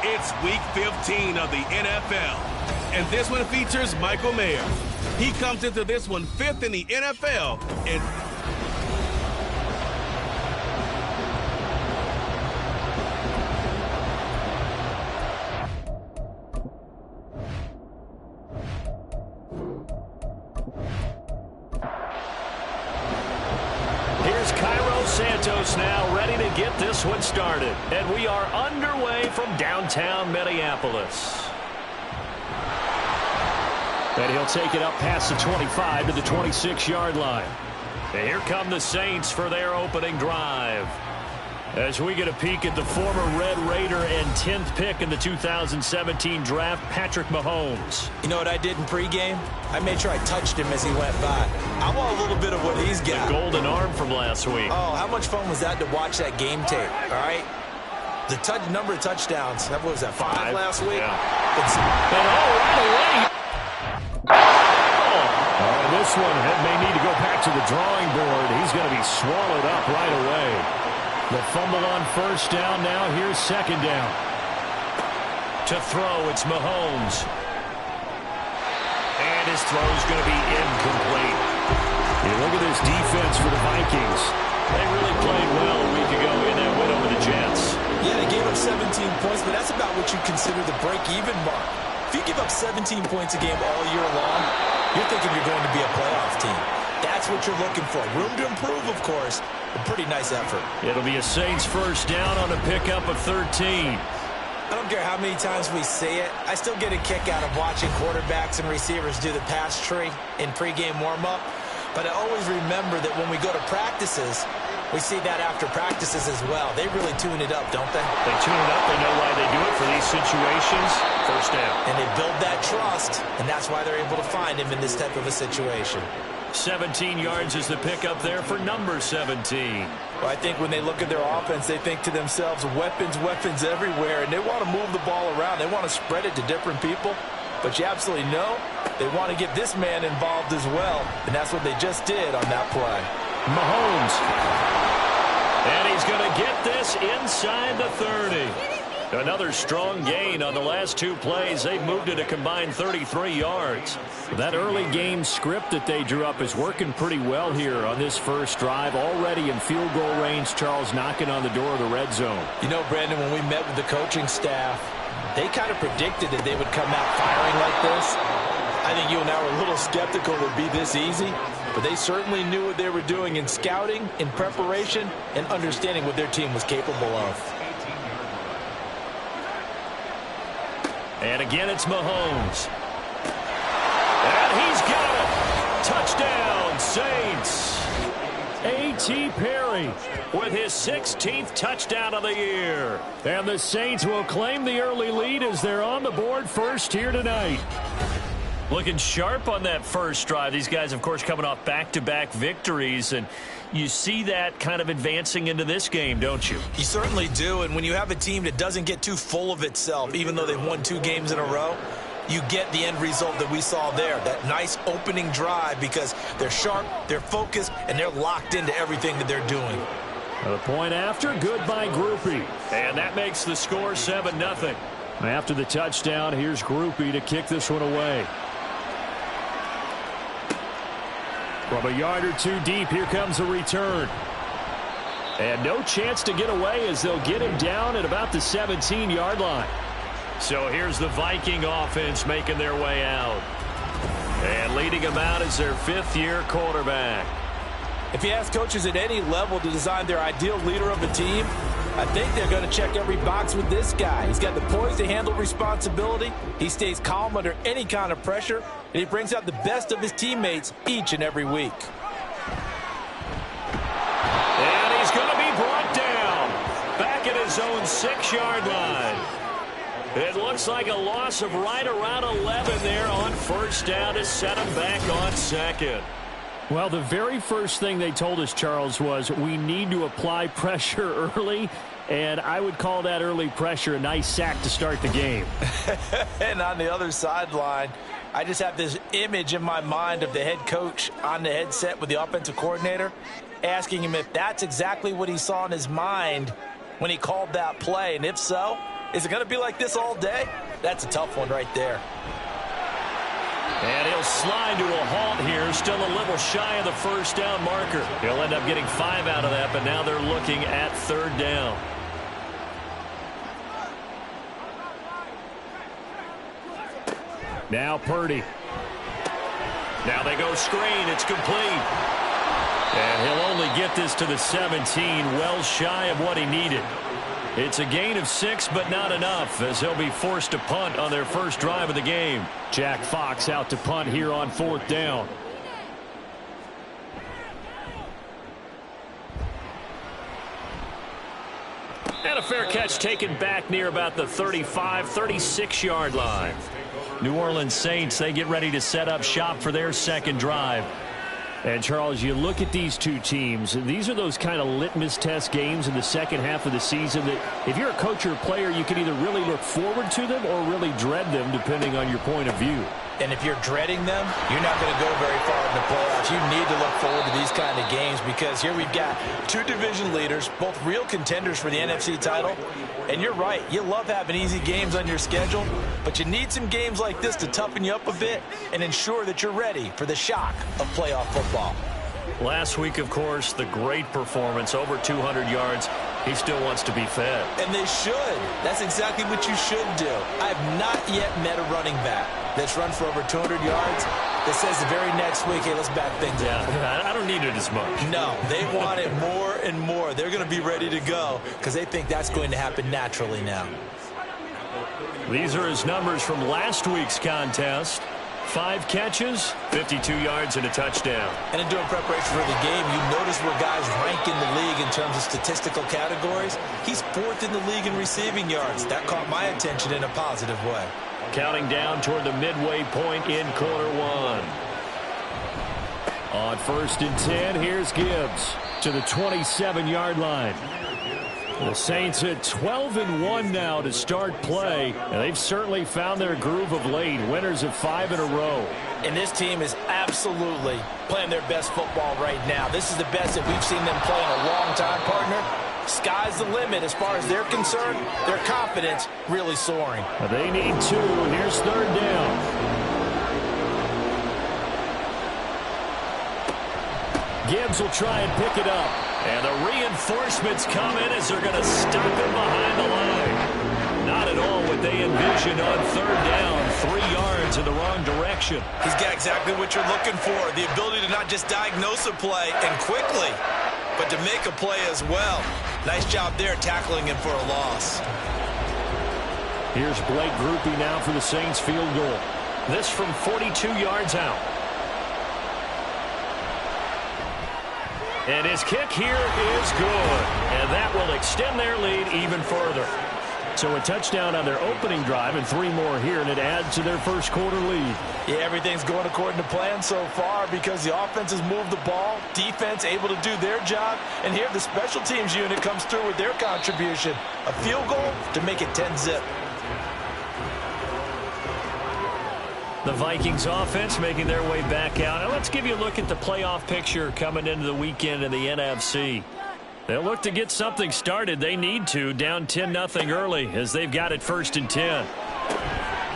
It's Week 15 of the NFL, and this one features Michael Mayer. He comes into this one fifth in the NFL, and Santos now ready to get this one started. And we are underway from downtown Minneapolis. And he'll take it up past the 25 to the 26-yard line. And here come the Saints for their opening drive. As we get a peek at the former Red Raider and 10th pick in the 2017 draft, Patrick Mahomes. You know what I did in pregame? I made sure I touched him as he went by. I want a little bit of what he's got. The golden arm from last week. Oh, how much fun was that to watch that game tape, all right? The number of touchdowns, what was that, 5 last week? Yeah. Right away. This one may need to go back to the drawing board. He's going to be swallowed up right away. The fumble on first down now. Here's second down. To throw, it's Mahomes. And his throw's going to be incomplete. You look at this defense for the Vikings. They really played well a week ago in that win over the Jets. Yeah, they gave up 17 points, but that's about what you consider the break-even mark. If you give up 17 points a game all year long, you're thinking you're going to be a playoff team. That's what you're looking for. Room to improve, of course. A pretty nice effort. It'll be a Saints first down on a pickup of 13. I don't care how many times we say it. I still get a kick out of watching quarterbacks and receivers do the pass tree in pregame warm-up. But I always remember that when we go to practices, we see that after practices as well. They really tune it up, don't they? They tune it up. They know why they do it for these situations. First down. And they build that trust, and that's why they're able to find him in this type of a situation. 17 yards is the pickup there for number 17. Well, I think when they look at their offense, they think to themselves, weapons, weapons everywhere, and they want to move the ball around. They want to spread it to different people. But you absolutely know they want to get this man involved as well, and that's what they just did on that play. Mahomes. And he's going to get this inside the 30. Another strong gain on the last two plays. They've moved it a combined 33 yards. That early game script that they drew up is working pretty well here on this first drive. Already in field goal range, Charles knocking on the door of the red zone. You know, Brandon, when we met with the coaching staff, they kind of predicted that they would come out firing like this. I think you and I were a little skeptical it would be this easy, but they certainly knew what they were doing in scouting, in preparation, and understanding what their team was capable of. And again, it's Mahomes. And he's got it. Touchdown, Saints. A A.T. Perry with his 16th touchdown of the year. And the Saints will claim the early lead as they're on the board first here tonight. Looking sharp on that first drive. These guys, of course, coming off back-to-back victories, and you see that kind of advancing into this game, don't you? You certainly do, and when you have a team that doesn't get too full of itself, even though they've won 2 games in a row, you get the end result that we saw there, that nice opening drive, because they're sharp, they're focused, and they're locked into everything that they're doing. A point after, good by Groupie. And that makes the score 7-0. After the touchdown, here's Groupie to kick this one away. From a yard or 2 deep, here comes a return. And no chance to get away as they'll get him down at about the 17-yard line. So here's the Viking offense making their way out. And leading them out is their 5th-year quarterback. If you ask coaches at any level to design their ideal leader of a team, I think they're going to check every box with this guy. He's got the poise to handle responsibility. He stays calm under any kind of pressure, and he brings out the best of his teammates each and every week. And he's going to be brought down back at his own 6-yard line. It looks like a loss of right around 11 there on first down to set him back on second. Well, the very first thing they told us, Charles, was we need to apply pressure early, and I would call that early pressure a nice sack to start the game. And on the other sideline, I just have this image in my mind of the head coach on the headset with the offensive coordinator, asking him if that's exactly what he saw in his mind when he called that play, and if so, is it going to be like this all day? That's a tough one right there. And he'll slide to a halt here, still a little shy of the first down marker. He'll end up getting 5 out of that, but now they're looking at 3rd down. Now Purdy. Now they go screen. It's complete. And he'll only get this to the 17, well shy of what he needed. It's a gain of 6, but not enough, as they'll be forced to punt on their first drive of the game. Jack Fox out to punt here on 4th down. And a fair catch taken back near about the 35, 36-yard line. New Orleans Saints, they get ready to set up shop for their second drive. And, Charles, you look at these two teams, and these are those kind of litmus test games in the second half of the season that if you're a coach or a player, you can either really look forward to them or really dread them, depending on your point of view. And if you're dreading them, you're not going to go very far in the playoffs. You need to look forward to these kind of games because here we've got 2 division leaders, both real contenders for the NFC title. And you're right, you love having easy games on your schedule, but you need some games like this to toughen you up a bit and ensure that you're ready for the shock of playoff football. Last week, of course, the great performance, over 200 yards. He still wants to be fed. And they should. That's exactly what you should do. I have not yet met a running back that's run for over 200 yards that says the very next week, hey, let's back things up. I don't need it as much. No, they want it more and more. They're going to be ready to go because they think that's going to happen naturally now. These are his numbers from last week's contest. 5 catches, 52 yards, and a touchdown. And in doing preparation for the game, you notice where guys rank in the league in terms of statistical categories. He's 4th in the league in receiving yards. That caught my attention in a positive way. Counting down toward the midway point in quarter 1. On 1st and 10, here's Gibbs to the 27-yard line. The Saints at 12-1 now to start play, and they've certainly found their groove of late. Winners of 5 in a row. And this team is absolutely playing their best football right now. This is the best that we've seen them play in a long time, partner. Sky's the limit as far as they're concerned. Their confidence really soaring. They need 2. Here's 3rd down. Gibbs will try and pick it up. And the reinforcements come in as they're going to stop him behind the line. Not at all what they envisioned on 3rd down. 3 yards in the wrong direction. He's got exactly what you're looking for. The ability to not just diagnose a play and quickly, but to make a play as well. Nice job there tackling him for a loss. Here's Blake Groupie now for the Saints field goal. This from 42 yards out. And his kick here is good. And that will extend their lead even further. So a touchdown on their opening drive and 3 more here, and it adds to their first quarter lead. Yeah, everything's going according to plan so far because the offense has moved the ball, defense able to do their job, and here the special teams unit comes through with their contribution. A field goal to make it 10-zip. The Vikings offense making their way back out. Now let's give you a look at the playoff picture coming into the weekend in the NFC. They'll look to get something started. They need to, down 10-0 early as they've got it 1st and 10.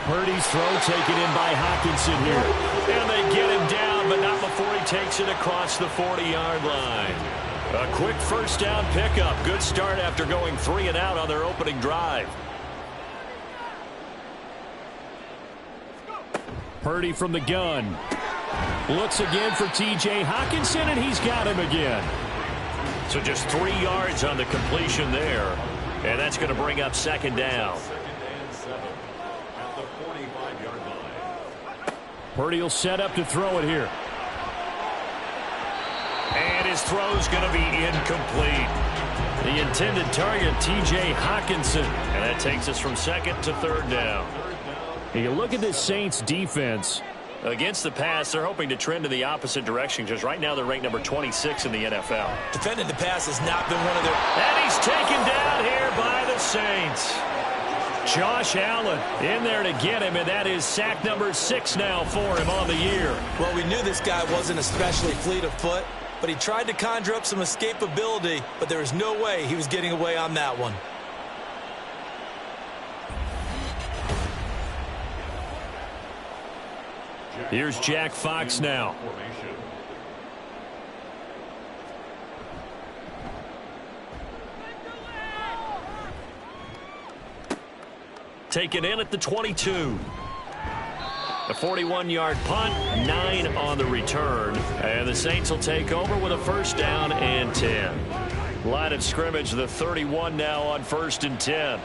Purdy's throw taken in by Hockenson here. And they get him down, but not before he takes it across the 40-yard line. A quick first down pickup. Good start after going 3 and out on their opening drive. Purdy from the gun. Looks again for T.J. Hockenson, and he's got him again. So just 3 yards on the completion there. And that's going to bring up 2nd down. Purdy will set up to throw it here. And his throw's going to be incomplete. The intended target, T.J. Hockenson. And that takes us from 2nd to 3rd down. You look at this Saints defense. Against the pass, they're hoping to trend in the opposite direction because right now they're ranked number 26 in the NFL. Defending the pass has not been one of their... And he's taken down here by the Saints. Josh Allen in there to get him, and that is sack number 6 now for him on the year. Well, we knew this guy wasn't especially fleet of foot, but he tried to conjure up some escapability, but there was no way he was getting away on that one. Here's Jack Fox now. Taken in at the 22. A 41-yard punt, 9 on the return. And the Saints will take over with a 1st down and 10. Line of scrimmage, the 31 now on 1st and 10.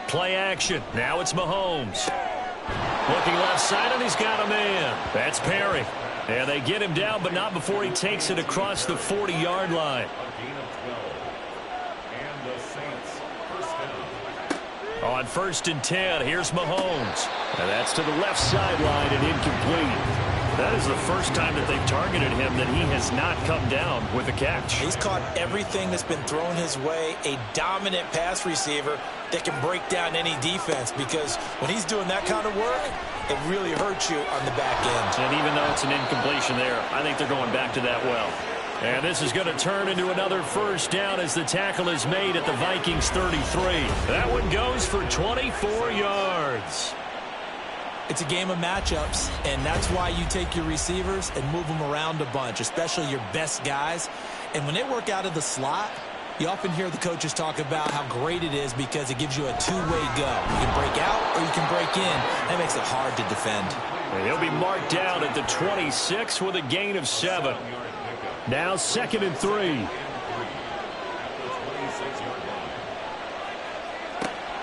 Play action. Now it's Mahomes. Looking left side, and he's got a man. That's Perry. And they get him down, but not before he takes it across the 40-yard line. On 1st and 10, here's Mahomes. And that's to the left sideline and incomplete. That is the first time that they've targeted him that he has not come down with a catch. He's caught everything that's been thrown his way. A dominant pass receiver that can break down any defense because when he's doing that kind of work, it really hurts you on the back end. And even though it's an incompletion there, I think they're going back to that well. And this is going to turn into another 1st down as the tackle is made at the Vikings 33. That one goes for 24 yards. It's a game of matchups, and that's why you take your receivers and move them around a bunch, especially your best guys. And when they work out of the slot, you often hear the coaches talk about how great it is because it gives you a two-way go. You can break out or you can break in. That makes it hard to defend. And he'll be marked down at the 26 with a gain of 7. Now 2nd and 3.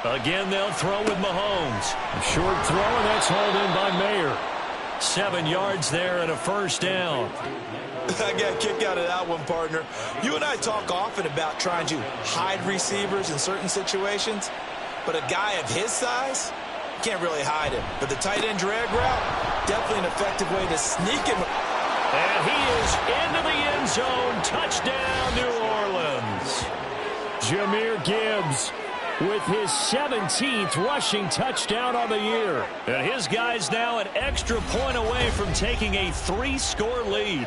Again, they'll throw with Mahomes. A short throw, and that's hauled in by Mayer. 7 yards there and a 1st down. I got a kick out of that one, partner. You and I talk often about trying to hide receivers in certain situations, but a guy of his size can't really hide him. But the tight end drag route, definitely an effective way to sneak him. And he is into the end zone. Touchdown, New Orleans. Jahmyr Gibbs with his 17th rushing touchdown on the year. And his guys now an extra point away from taking a 3-score lead.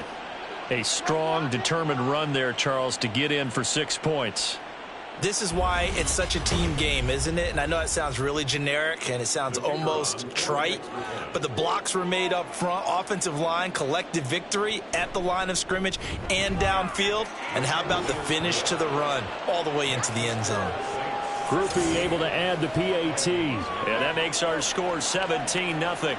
A strong, determined run there, Charles, to get in for 6 points. This is why it's such a team game, isn't it? And I know it sounds really generic and it sounds almost trite, but the blocks were made up front, offensive line, collective victory at the line of scrimmage and downfield. And how about the finish to the run all the way into the end zone? Groupie able to add the PAT. And that makes our score 17-0.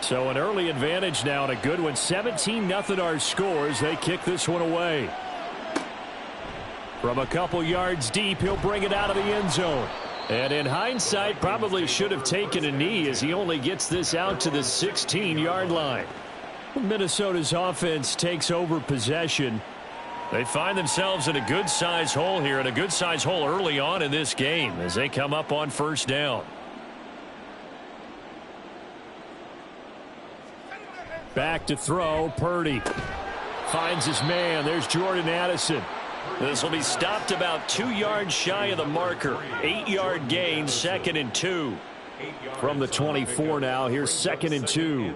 So an early advantage now and a good one. 17-0 our scores. They kick this one away. From a couple yards deep, he'll bring it out of the end zone. And in hindsight, probably should have taken a knee as he only gets this out to the 16-yard line. Minnesota's offense takes over possession. They find themselves in a good-sized hole here, and a good-sized hole early on in this game as they come up on first down. Back to throw, Purdy. Finds his man. There's Jordan Addison. This will be stopped about 2 yards shy of the marker. 8-yard gain, 2nd and 2. From the 24 now, here's 2nd and 2.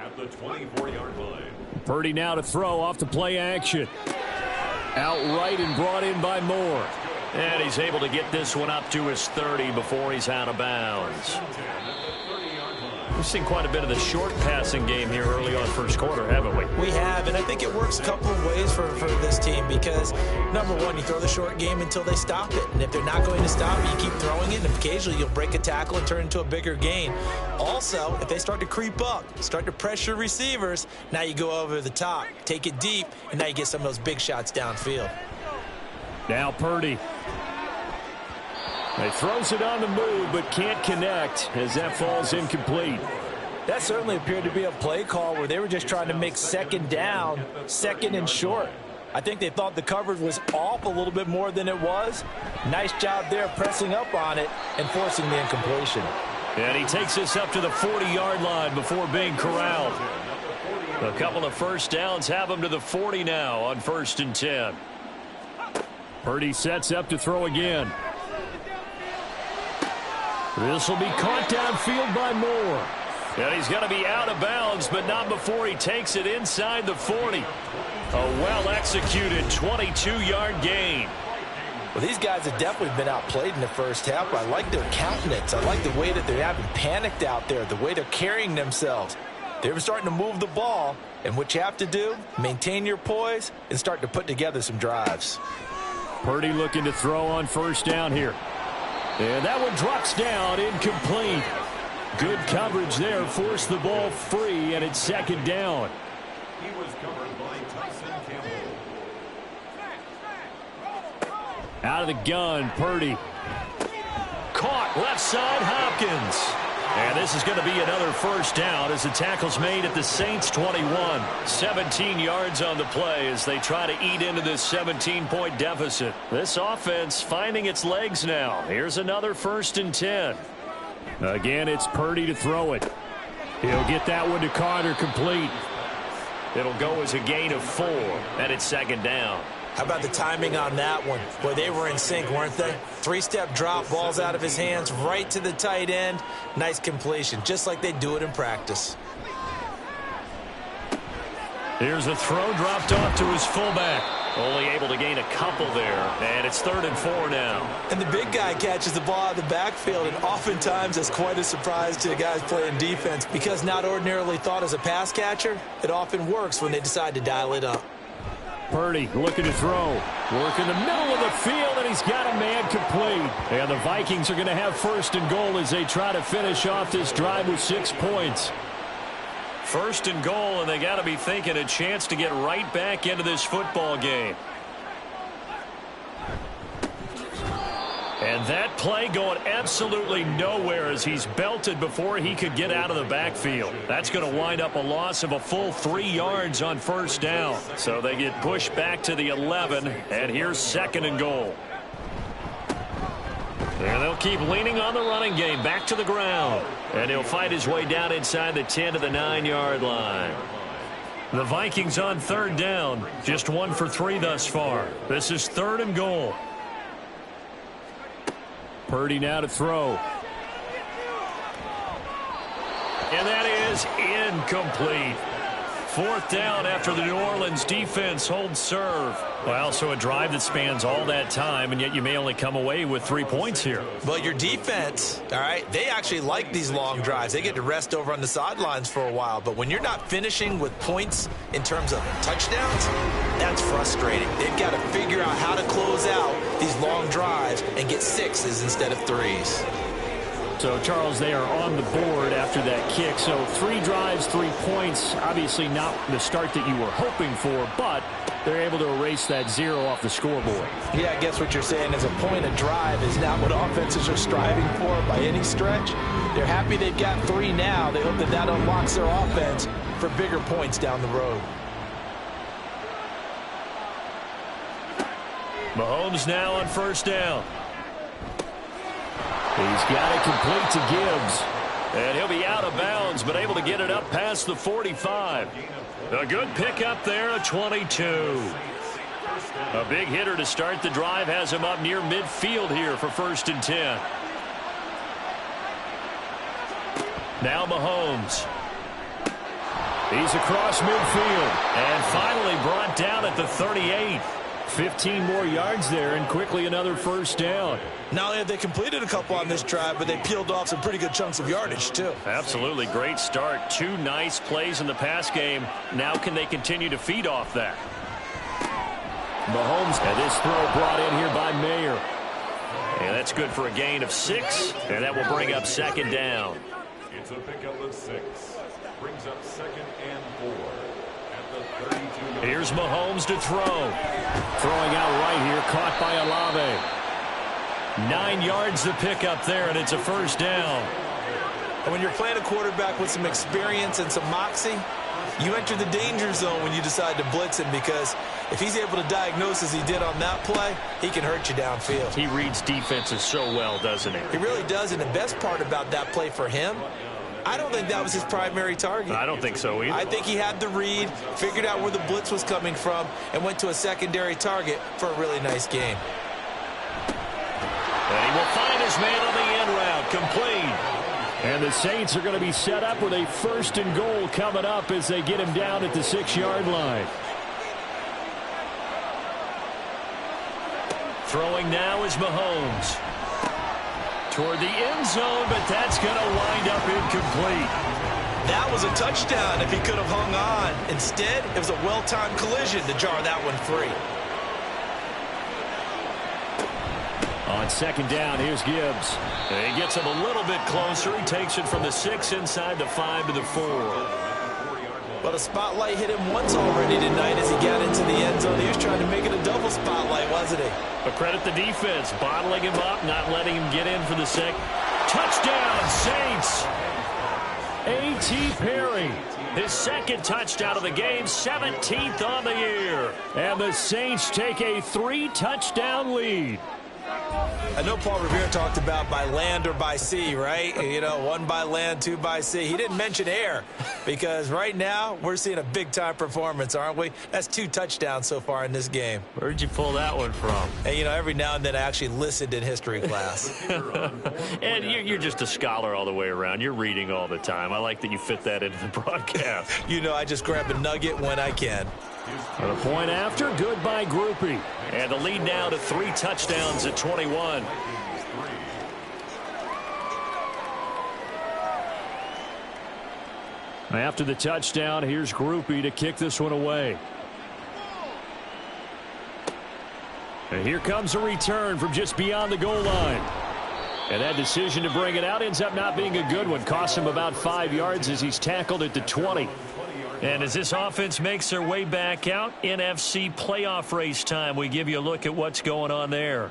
At the 24-yard line. Purdy now to throw off the play action. Outright and brought in by Moore. And he's able to get this one up to his 30 before he's out of bounds. We've seen quite a bit of the short passing game here early on first quarter, haven't we? We have, and I think it works a couple of ways for this team because, number one, you throw the short game until they stop it. And if they're not going to stop it, you keep throwing it, and occasionally you'll break a tackle and turn it into a bigger gain. Also, if they start to creep up, start to pressure receivers, now you go over the top, take it deep, and now you get some of those big shots downfield. Now Purdy. He throws it on the move, but can't connect as that falls incomplete. That certainly appeared to be a play call where they were just trying to make second down, second and short. I think they thought the coverage was off a little bit more than it was. Nice job there pressing up on it and forcing the incompletion. And he takes this up to the 40-yard line before being corralled. A couple of first downs have him to the 40 now on 1st and 10. Purdy sets up to throw again. This will be caught downfield by Moore. And he's going to be out of bounds, but not before he takes it inside the 40. A well-executed 22-yard gain. Well, these guys have definitely been outplayed in the first half. I like their countenance. I like the way that they haven't panicked out there, the way they're carrying themselves. They're starting to move the ball, and what you have to do, maintain your poise and start to put together some drives. Purdy looking to throw on first down here. And that one drops down, incomplete. Good coverage there, forced the ball free, and it's 2nd down. He was covered by Tyson Campbell. Out of the gun, Purdy. Caught left side, Hopkins. And this is going to be another first down as the tackle's made at the Saints' 21. 17 yards on the play as they try to eat into this 17-point deficit. This offense finding its legs now. Here's another 1st and 10. Again, it's Purdy to throw it. He'll get that one to Carter complete. It'll go as a gain of 4, and it's 2nd down. How about the timing on that one? Boy, they were in sync, weren't they? 3-step drop, balls out of his hands, right to the tight end. Nice completion, just like they do it in practice. Here's a throw dropped off to his fullback. Only able to gain a couple there, and it's 3rd and 4 now. And the big guy catches the ball out of the backfield, and oftentimes it's quite a surprise to the guys playing defense because not ordinarily thought as a pass catcher, it often works when they decide to dial it up. Purdy looking to throw. Work in the middle of the field, and he's got a man complete. And the Vikings are going to have 1st and goal as they try to finish off this drive with 6 points. 1st and goal, and they got to be thinking a chance to get right back into this football game. And that play going absolutely nowhere as he's belted before he could get out of the backfield. That's going to wind up a loss of a full 3 yards on first down. So they get pushed back to the 11, and here's 2nd and goal. And they'll keep leaning on the running game back to the ground. And he'll fight his way down inside the 10 to the 9-yard line. The Vikings on 3rd down, just 1 for 3 thus far. This is 3rd and goal. Purdy now to throw. And that is incomplete. 4th down after the New Orleans defense holds serve. Well, so a drive that spans all that time, and yet you may only come away with 3 points here. Well, your defense, all right, they actually like these long drives. They get to rest over on the sidelines for a while. But when you're not finishing with points in terms of touchdowns, that's frustrating. They've got to figure out how to close out these long drives and get 6s instead of 3s. So, Charles, they are on the board after that kick. So 3 drives, 3 points. Obviously not the start that you were hoping for, but they're able to erase that 0 off the scoreboard. Yeah, I guess what you're saying is a point of drive is not what offenses are striving for by any stretch. They're happy they've got 3 now. They hope that that unlocks their offense for bigger points down the road. Mahomes now on first down. He's got it complete to Gibbs. And he'll be out of bounds, but able to get it up past the 45. A good pickup there, a 22. A big hitter to start the drive has him up near midfield here for 1st and 10. Now Mahomes. He's across midfield and finally brought down at the 38. 15 more yards there and quickly another 1st down. Not only have they completed a couple on this drive, but they peeled off some pretty good chunks of yardage too. Absolutely great start. 2 nice plays in the pass game. Now can they continue to feed off that? Mahomes, and this throw brought in here by Mayer. And that's good for a gain of 6, and that will bring up 2nd down. It's a pickup of 6. Brings up 2nd and 4 at the 32. Here's Mahomes to throw. Throwing out right here, caught by Olave. 9 yards to pick up there, and it's a 1st down. And when you're playing a quarterback with some experience and some moxie, you enter the danger zone when you decide to blitz him, because if he's able to diagnose as he did on that play, he can hurt you downfield. He reads defenses so well, doesn't he? He really does, and the best part about that play for him, I don't think that was his primary target. I don't think so either. I think he had the read, figured out where the blitz was coming from, and went to a secondary target for a really nice game. And he will find his man on the end route, complete. And the Saints are going to be set up with a 1st and goal coming up as they get him down at the 6-yard line. Throwing now is Mahomes. Toward the end zone, but that's going to wind up incomplete. That was a touchdown if he could have hung on. Instead, it was a well-timed collision to jar that one free. On 2nd down, here's Gibbs. And he gets him a little bit closer. He takes it from the 6 inside the 5 to the 4. But a spotlight hit him once already tonight as he got into the end zone. He was trying to make it a double spotlight, wasn't he? But credit the defense, bottling him up, not letting him get in for the sec. Touchdown, Saints! A.T. Perry, his 2nd touchdown of the game, 17th on the year. And the Saints take a 3-touchdown lead. I know Paul Revere talked about by land or by sea, right? You know, 1 by land, 2 by sea. He didn't mention air because right now we're seeing a big-time performance, aren't we? That's 2 touchdowns so far in this game. Where'd you pull that one from? And, you know, every now and then I actually listened in history class. And you're just a scholar all the way around. You're reading all the time. I like that you fit that into the broadcast. You know, I just grab a nugget when I can. And a point after, good by Groupie. And the lead now to 3 touchdowns at 21. After the touchdown, here's Groupie to kick this one away. And here comes a return from just beyond the goal line. And that decision to bring it out ends up not being a good one. Costs him about 5 yards as he's tackled at the 20. And as this offense makes their way back out, NFC playoff race time, we give you a look at what's going on there.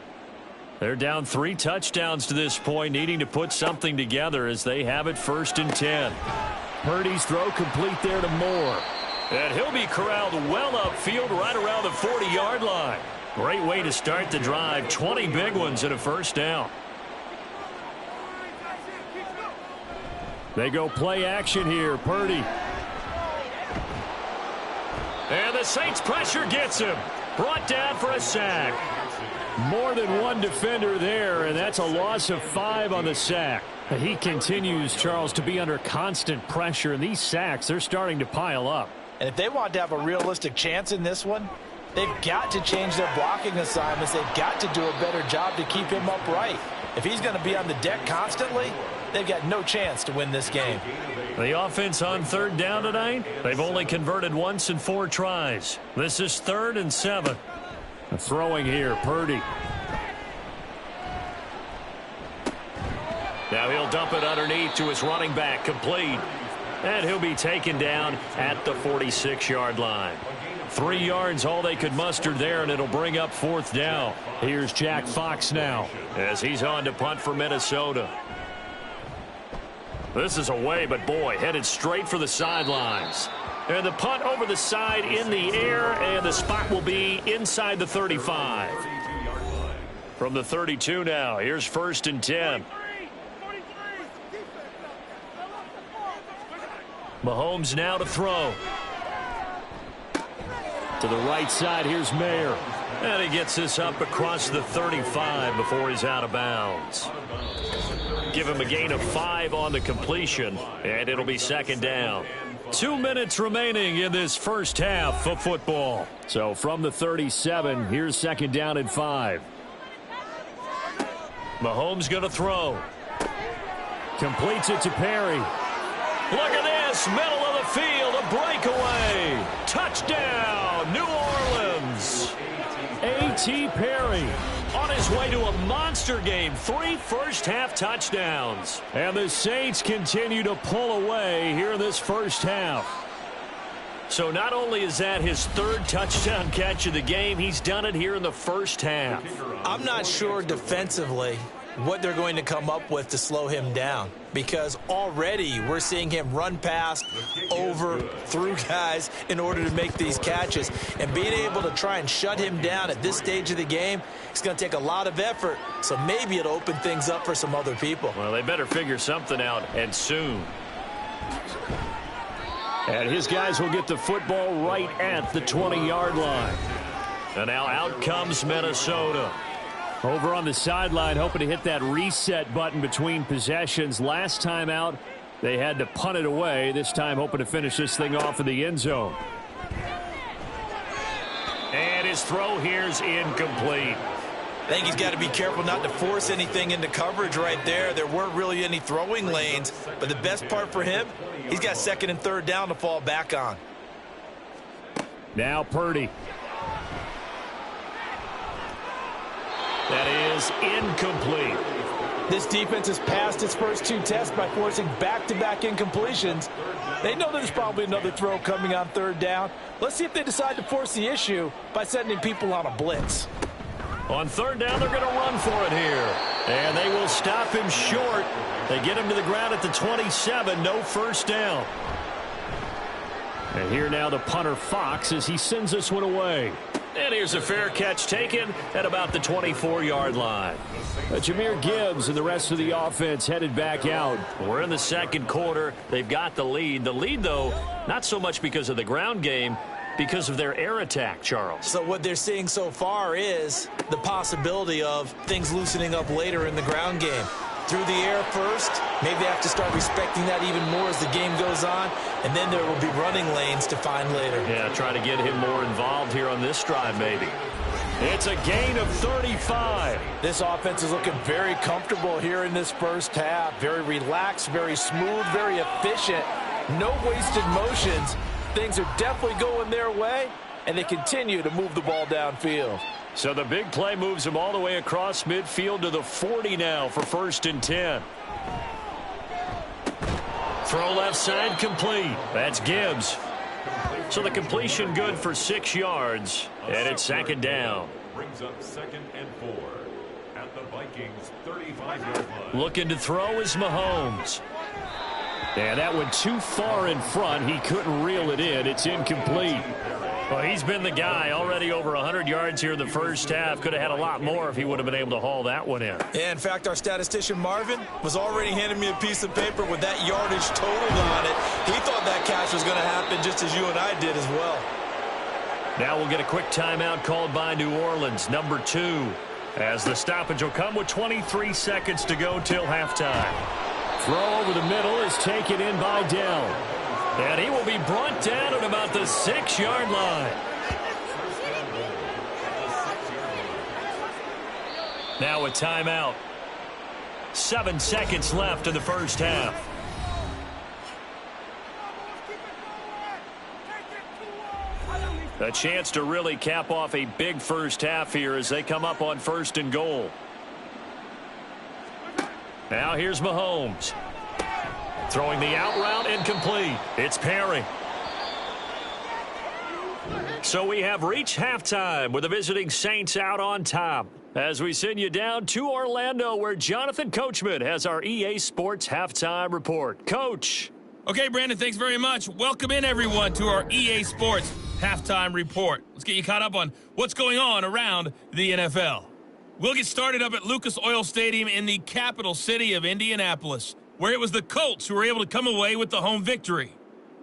They're down 3 touchdowns to this point, needing to put something together as they have it 1st and 10. Purdy's throw complete there to Moore. And he'll be corralled well upfield right around the 40-yard line. Great way to start the drive. 20 big ones and a 1st down. They go play action here. Purdy. And the Saints pressure gets him. Brought down for a sack. More than one defender there, and that's a loss of 5 on the sack. He continues, Charles, to be under constant pressure, and these sacks, they're starting to pile up. And if they want to have a realistic chance in this one, they've got to change their blocking assignments. They've got to do a better job to keep him upright. If he's going to be on the deck constantly, they've got no chance to win this game. The offense on 3rd down tonight, they've only converted once in 4 tries. This is 3rd and 7. Throwing here, Purdy. Now he'll dump it underneath to his running back, complete. And he'll be taken down at the 46-yard line. 3 yards all they could muster there, and it'll bring up 4th down. Here's Jack Fox now as he's on to punt for Minnesota. This is away, but boy, headed straight for the sidelines. And the punt over the side in the air, and the spot will be inside the 35. From the 32 now, here's 1st and 10. Mahomes now to throw. To the right side, here's Mayer. And he gets this up across the 35 before he's out of bounds. Give him a gain of 5 on the completion, and it'll be 2nd down. 2 minutes remaining in this first half of football. So from the 37, here's 2nd down and 5. Mahomes going to throw. Completes it to Perry. Look at this, middle of the field, a breakaway. Touchdown, New Orleans. A.T. Perry on his way to a monster game. 3 first-half touchdowns. And the Saints continue to pull away here in this first half. So not only is that his 3rd touchdown catch of the game, he's done it here in the first half. I'm not sure defensively what they're going to come up with to slow him down, because already we're seeing him run past, over, through guys in order to make these catches. And being able to try and shut him down at this stage of the game, it's going to take a lot of effort, so maybe it'll open things up for some other people. Well, they better figure something out, and soon. And his guys will get the football right at the 20-yard line. And now out comes Minnesota. Over on the sideline, hoping to hit that reset button between possessions. Last time out, they had to punt it away. This time, hoping to finish this thing off in the end zone. And his throw here's incomplete. I think he's got to be careful not to force anything into coverage right there. There weren't really any throwing lanes, but the best part for him, he's got 2nd and 3rd down to fall back on. Now Purdy. That is incomplete. This defense has passed its first 2 tests by forcing back-to-back incompletions. They know there's probably another throw coming on 3rd down. Let's see if they decide to force the issue by sending people on a blitz. On 3rd down, they're going to run for it here. And they will stop him short. They get him to the ground at the 27. No first down. And here now the punter Fox as he sends this one away. And here's a fair catch taken at about the 24-yard line. Jahmyr Gibbs and the rest of the offense headed back out. We're in the 2nd quarter. They've got the lead. The lead, though, not so much because of the ground game, because of their air attack, Charles. So what they're seeing so far is the possibility of things loosening up later in the ground game. Through the air first, maybe they have to start respecting that even more as the game goes on, and then there will be running lanes to find later. Yeah, try to get him more involved here on this drive, maybe. It's a gain of 35. This offense is looking very comfortable here in this first half. Very relaxed, very smooth, very efficient. No wasted motions. Things are definitely going their way, and they continue to move the ball downfield. So the big play moves him all the way across midfield to the 40 now for 1st and 10. Throw left side complete. That's Gibbs. So the completion good for 6 yards, and it's 2nd down. Brings up 2nd and 4 at the Vikings 35-yard line. Looking to throw is Mahomes. And that went too far in front. He couldn't reel it in. It's incomplete. Well, he's been the guy. Already over 100 yards here in the first half. Could have had a lot more if he would have been able to haul that one in. Yeah, in fact, our statistician Marvin was already handing me a piece of paper with that yardage totaled on it. He thought that catch was going to happen just as you and I did as well. Now we'll get a quick timeout called by New Orleans, number 2, as the stoppage will come with 23 seconds to go till halftime. Throw over the middle is taken in by Dell. And he will be brought down at about the 6-yard line. Now a timeout. 7 seconds left in the first half. A chance to really cap off a big first half here as they come up on 1st and goal. Now here's Mahomes. Throwing the out route incomplete. It's Perry. So we have reached halftime with the visiting Saints out on top. As we send you down to Orlando, where Jonathan Coachman has our EA Sports Halftime Report. Coach. Okay, Brandon, thanks very much. Welcome in, everyone, to our EA Sports Halftime Report. Let's get you caught up on what's going on around the NFL. We'll get started up at Lucas Oil Stadium in the capital city of Indianapolis, where it was the Colts who were able to come away with the home victory.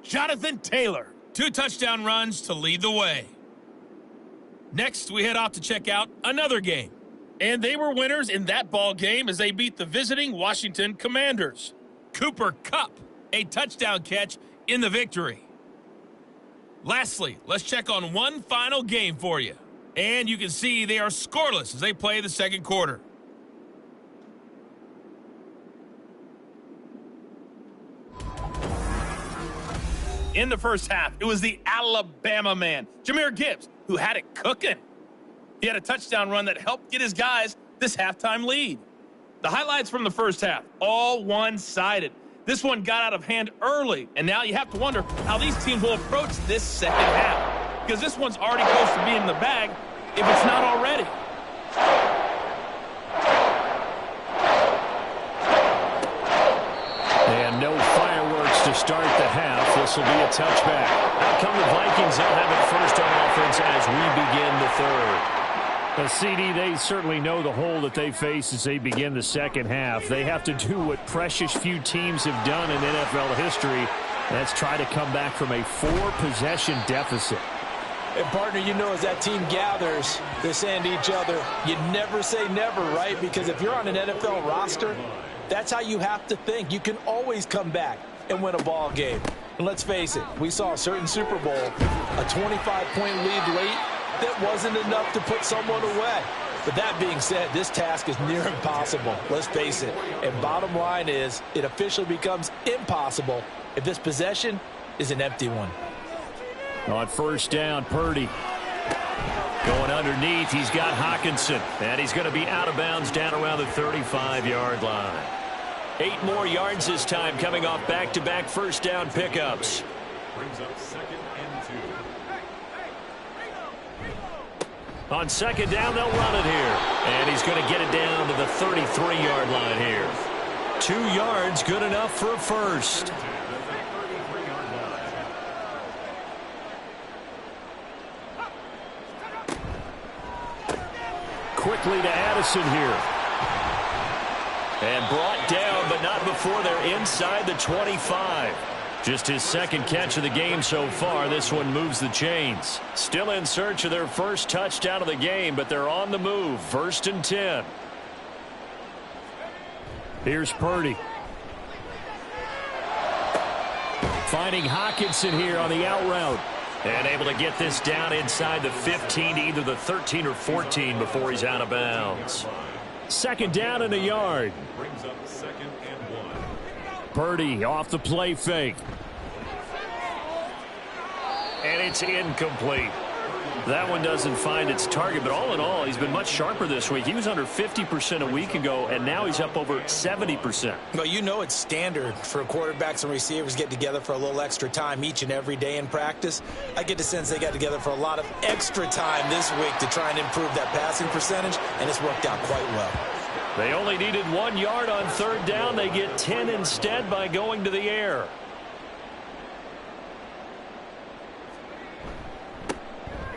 Jonathan Taylor, 2 touchdown runs to lead the way. Next, we head off to check out another game. And they were winners in that ball game as they beat the visiting Washington Commanders. Cooper Kupp, a touchdown catch in the victory. Lastly, let's check on one final game for you. And you can see they are scoreless as they play the second quarter. In the first half, it was the Alabama man, Jahmyr Gibbs, who had it cooking. He had a touchdown run that helped get his guys this halftime lead. The highlights from the first half, all one-sided. This one got out of hand early, and now you have to wonder how these teams will approach this second half, because this one's already close to being in the bag if it's not already. And no fireworks to start the half. This will be a touchback. Out come the Vikings. They'll have it first on offense as we begin the third. CD, they certainly know the hole that they face as they begin the second half. They have to do what precious few teams have done in NFL history. That's try to come back from a 4-possession deficit. And, partner, you know, as that team gathers, they're saying to each other, you never say never, right? Because if you're on an NFL roster, that's how you have to think. You can always come back and win a ball game. And let's face it, we saw a certain Super Bowl, a 25-point lead late, that wasn't enough to put someone away. But that being said, this task is near impossible. Let's face it. And bottom line is, it officially becomes impossible if this possession is an empty one. On first down, Purdy. Going underneath, he's got Hockenson. And he's going to be out of bounds down around the 35-yard line. 8 more yards this time coming off back-to-back first down pickups. Brings up 2nd and 2. On second down, they'll run it here. And he's going to get it down to the 33-yard line here. 2 yards, good enough for a first. Quickly to Addison here. And brought down, but not before they're inside the 25. Just his second catch of the game so far. This one moves the chains. Still in search of their first touchdown of the game, but they're on the move. 1st and 10. Here's Purdy. Finding Hockenson here on the out route. And able to get this down inside the 15 to either the 13 or 14 before he's out of bounds. Second down and a yard. Brings up 2nd and 1. Purdy off the play fake. And it's incomplete. That one doesn't find its target, but all in all, he's been much sharper this week. He was under 50% a week ago, and now he's up over 70%. Well, you know it's standard for quarterbacks and receivers get together for a little extra time each and every day in practice. I get the sense they got together for a lot of extra time this week to try and improve that passing percentage, and it's worked out quite well. They only needed 1 yard on third down. They get 10 instead by going to the air.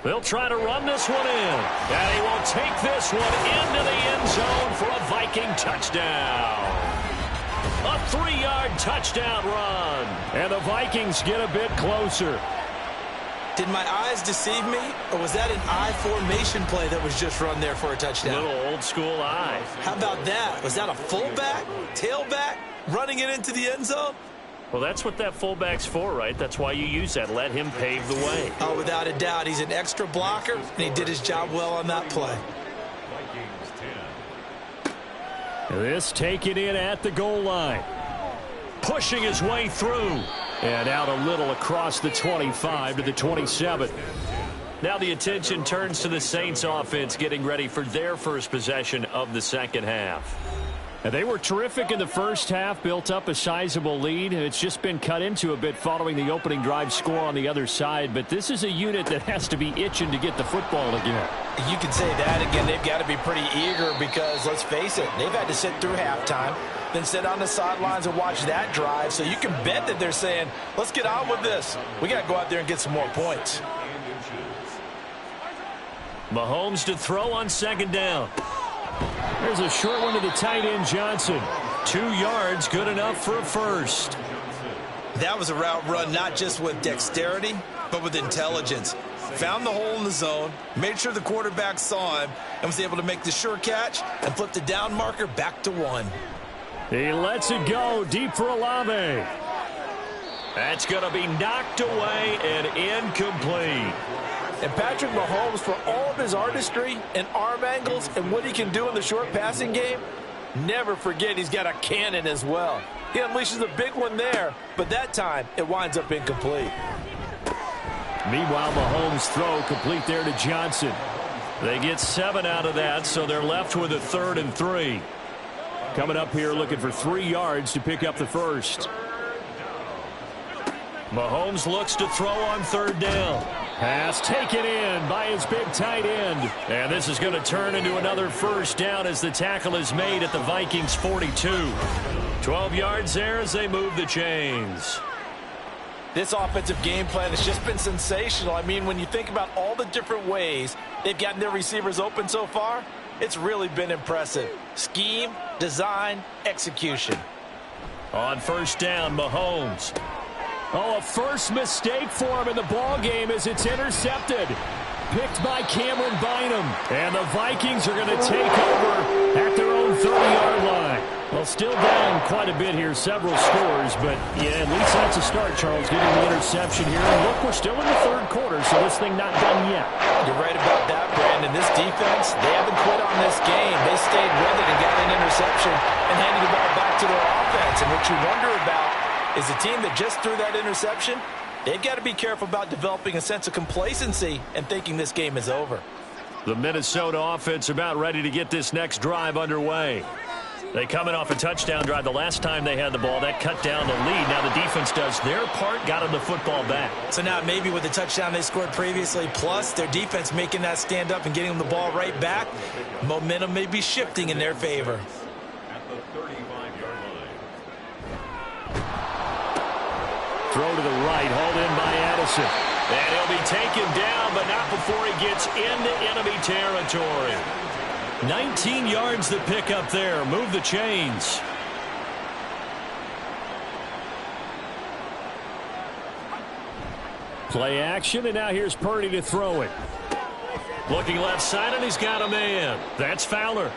They'll try to run this one in. And he will take this one into the end zone for a Viking touchdown. A 3-yard touchdown run. And the Vikings get a bit closer. Did my eyes deceive me, or was that an I formation play that was just run there for a touchdown? Little old school eye. How about that? Was that a fullback, tailback, running it into the end zone? Well, that's what that fullback's for, right? That's why you use that. Let him pave the way. Oh, without a doubt. He's an extra blocker, and he did his job well on that play. Vikings 10. This taken in at the goal line. Pushing his way through. And out a little across the 25 to the 27. Now the attention turns to the Saints offense getting ready for their first possession of the second half. And they were terrific in the first half, built up a sizable lead. It's just been cut into a bit following the opening drive score on the other side. But this is a unit that has to be itching to get the football again. You can say that again. They've got to be pretty eager because, let's face it, they've had to sit through halftime, then sit on the sidelines and watch that drive. So you can bet that they're saying, let's get on with this. We got to go out there and get some more points. Mahomes to throw on second down. There's a short one to the tight end, Johnson. 2 yards, good enough for a first. That was a route run not just with dexterity, but with intelligence. Found the hole in the zone, made sure the quarterback saw him, and was able to make the sure catch and flip the down marker back to 1. He lets it go deep for Olave. That's going to be knocked away and incomplete. And Patrick Mahomes, for all of his artistry and arm angles and what he can do in the short passing game, never forget he's got a cannon as well. He unleashes a big one there, but that time it winds up incomplete. Meanwhile, Mahomes' throw complete there to Johnson. They get 7 out of that, so they're left with a 3rd and 3. Coming up here looking for 3 yards to pick up the first. Mahomes looks to throw on 3rd down. Pass taken in by his big tight end. And this is going to turn into another first down as the tackle is made at the Vikings 42. 12 yards there as they move the chains. This offensive game plan has just been sensational. I mean, when you think about all the different ways they've gotten their receivers open so far, it's really been impressive. Scheme, design, execution. On first down, Mahomes. Oh, a first mistake for him in the ball game as it's intercepted. Picked by Cameron Bynum. And the Vikings are going to take over at their own 30-yard line. Well, still down quite a bit here, several scores, but yeah, at least that's a start, Charles, getting the interception here. And look, we're still in the 3rd quarter, so this thing not done yet. You're right about that, Brandon. This defense, they haven't quit on this game. They stayed with it and got an interception and handed the ball back to their offense. And what you wonder about is a team that just threw that interception, they've got to be careful about developing a sense of complacency and thinking this game is over. The Minnesota offense about ready to get this next drive underway. They coming off a touchdown drive the last time they had the ball. That cut down the lead. Now the defense does their part, got them the football back. So now maybe with the touchdown they scored previously, plus their defense making that stand up and getting them the ball right back, momentum may be shifting in their favor. At the 35-yard line. Throw to the right, hauled in by Addison. And he'll be taken down, but not before he gets into enemy territory. 19 yards to pick up there. Move the chains. Play action, and now here's Purdy to throw it. Looking left side, and he's got a man. That's Fowler.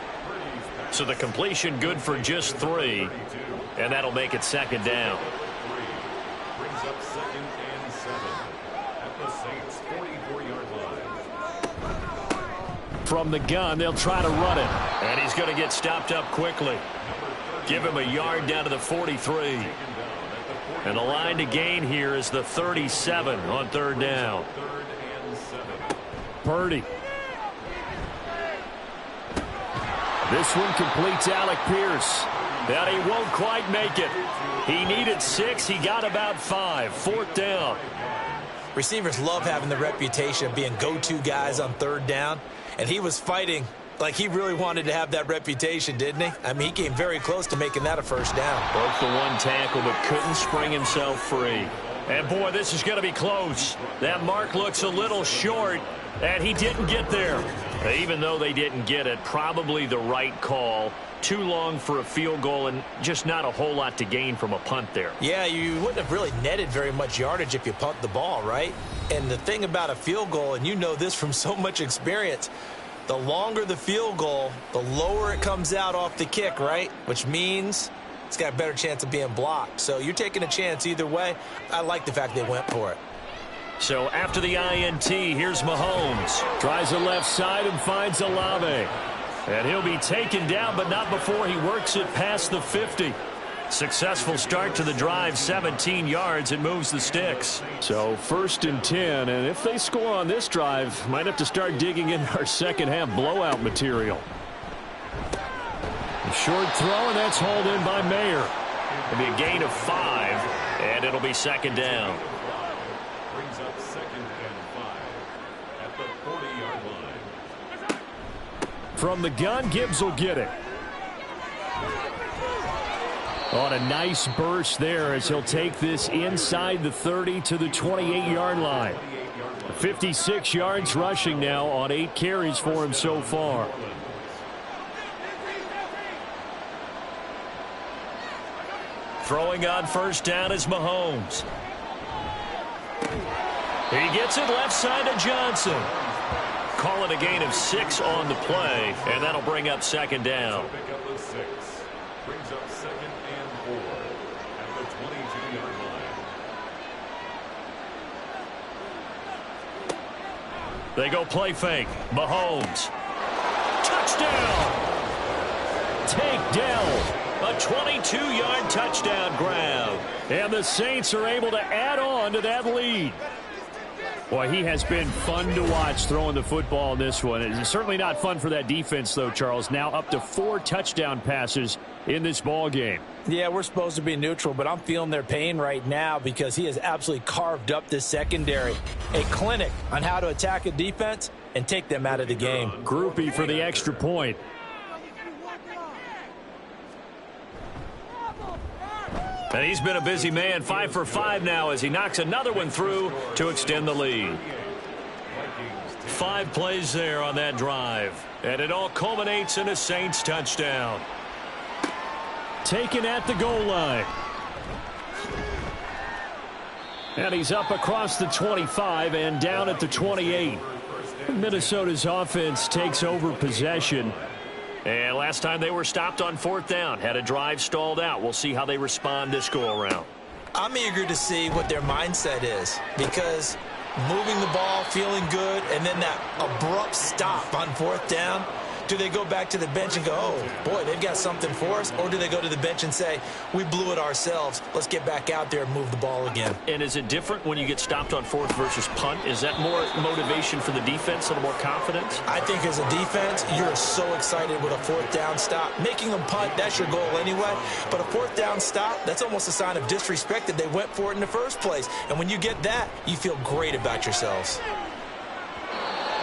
So the completion good for just 3, and that'll make it 2nd down. Brings up 2nd and 7 at the Saints' 44-yard line. From the gun, they'll try to run it. And he's going to get stopped up quickly. Give him a yard down to the 43. And the line to gain here is the 37 on 3rd down. 3rd and 7. Purdy. This one completes Alec Pierce. And he won't quite make it. He needed 6. He got about 5. 4th down. Receivers love having the reputation of being go-to guys on 3rd down. And he was fighting like he really wanted to have that reputation, didn't he? I mean, he came very close to making that a first down. Broke the 1 tackle, but couldn't spring himself free. And, boy, this is going to be close. That mark looks a little short, and he didn't get there. Even though they didn't get it, probably the right call. Too long for a field goal and just not a whole lot to gain from a punt there. Yeah, you wouldn't have really netted very much yardage if you punt the ball, right? And the thing about a field goal, and you know this from so much experience, the longer the field goal, the lower it comes out off the kick, right? Which means it's got a better chance of being blocked. So you're taking a chance either way. I like the fact they went for it. So after the INT, here's Mahomes. Tries the left side and finds Olave. And he'll be taken down, but not before he works it past the 50. Successful start to the drive, 17 yards, and moves the sticks. So 1st and 10, and if they score on this drive, might have to start digging in our second half blowout material. Short throw, and that's hauled in by Mayer. It'll be a gain of 5, and it'll be second down. Brings up 2nd and 5 at the 40-yard line. From the gun, Gibbs will get it. On a nice burst there as he'll take this inside the 30 to the 28-yard line. 56 yards rushing now on 8 carries for him so far. Throwing on first down is Mahomes. He gets it left side to Johnson. Call it a gain of 6 on the play, and that'll bring up second down. Pick up the 6. Brings up 2nd and 4 at the 22-yard line. They go play fake. Mahomes. Touchdown! Take Dell. A 22-yard touchdown grab. And the Saints are able to add on to that lead. Boy, he has been fun to watch throwing the football in this one. It's certainly not fun for that defense, though, Charles. Now up to 4 touchdown passes in this ball game. Yeah, we're supposed to be neutral, but I'm feeling their pain right now because he has absolutely carved up this secondary. A clinic on how to attack a defense and take them out of the game. Groupie for the extra point. And he's been a busy man, 5 for 5 now as he knocks another one through to extend the lead. 5 plays there on that drive. And it all culminates in a Saints touchdown. Taken at the goal line. And he's up across the 25 and down at the 28. Minnesota's offense takes over possession. And last time they were stopped on 4th down, had a drive stalled out. We'll see how they respond this go-around. I'm eager to see what their mindset is because moving the ball, feeling good, and then that abrupt stop on 4th down, do they go back to the bench and go, oh, boy, they've got something for us? Or do they go to the bench and say, we blew it ourselves. Let's get back out there and move the ball again. And is it different when you get stopped on 4th versus punt? Is that more motivation for the defense and more confidence? I think as a defense, you're so excited with a 4th down stop. Making them punt, that's your goal anyway. But a 4th down stop, that's almost a sign of disrespect that they went for it in the first place. And when you get that, you feel great about yourselves.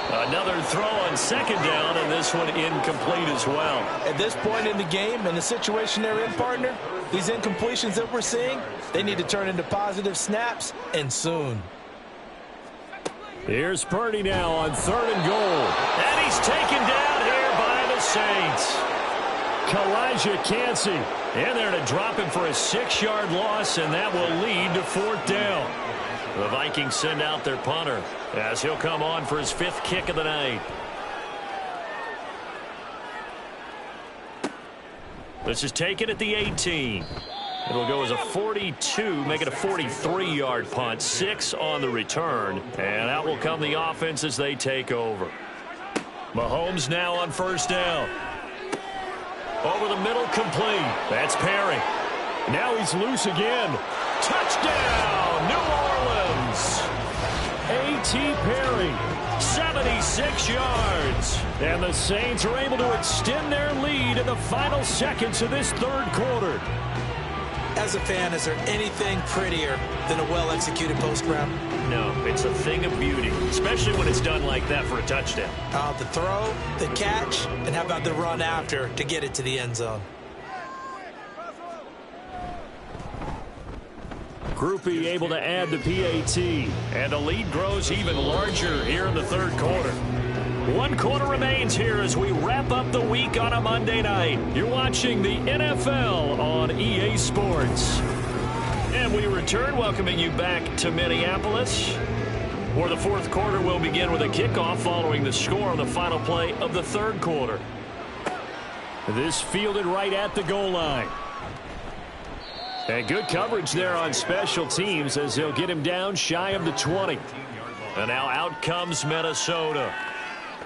Another throw on 2nd down, and this one incomplete as well. At this point in the game and the situation they're in, partner, these incompletions that we're seeing, they need to turn into positive snaps, and soon. Here's Purdy now on 3rd and goal. And he's taken down here by the Saints. Kalijah Cansey in there to drop him for a 6-yard loss, and that will lead to 4th down. The Vikings send out their punter as he'll come on for his 5th kick of the night. This is taken at the 18. It'll go as a 42, make it a 43-yard punt, 6 on the return. And out will come the offense as they take over. Mahomes now on 1st down. Over the middle, complete. That's Perry. Now he's loose again. Touchdown, New Orleans. A.T. Perry, 76 yards. And the Saints are able to extend their lead in the final seconds of this 3rd quarter. As a fan, is there anything prettier than a well-executed post route? No, it's a thing of beauty, especially when it's done like that for a touchdown. The throw, the catch, and how about the run after to get it to the end zone? Groupie able to add the PAT, and the lead grows even larger here in the 3rd quarter. 1 quarter remains here as we wrap up the week on a Monday night. You're watching the NFL on EA Sports. And we return, welcoming you back to Minneapolis, where the 4th quarter will begin with a kickoff following the score on the final play of the 3rd quarter. This fielded right at the goal line. And good coverage there on special teams as they'll get him down shy of the 20. And now out comes Minnesota.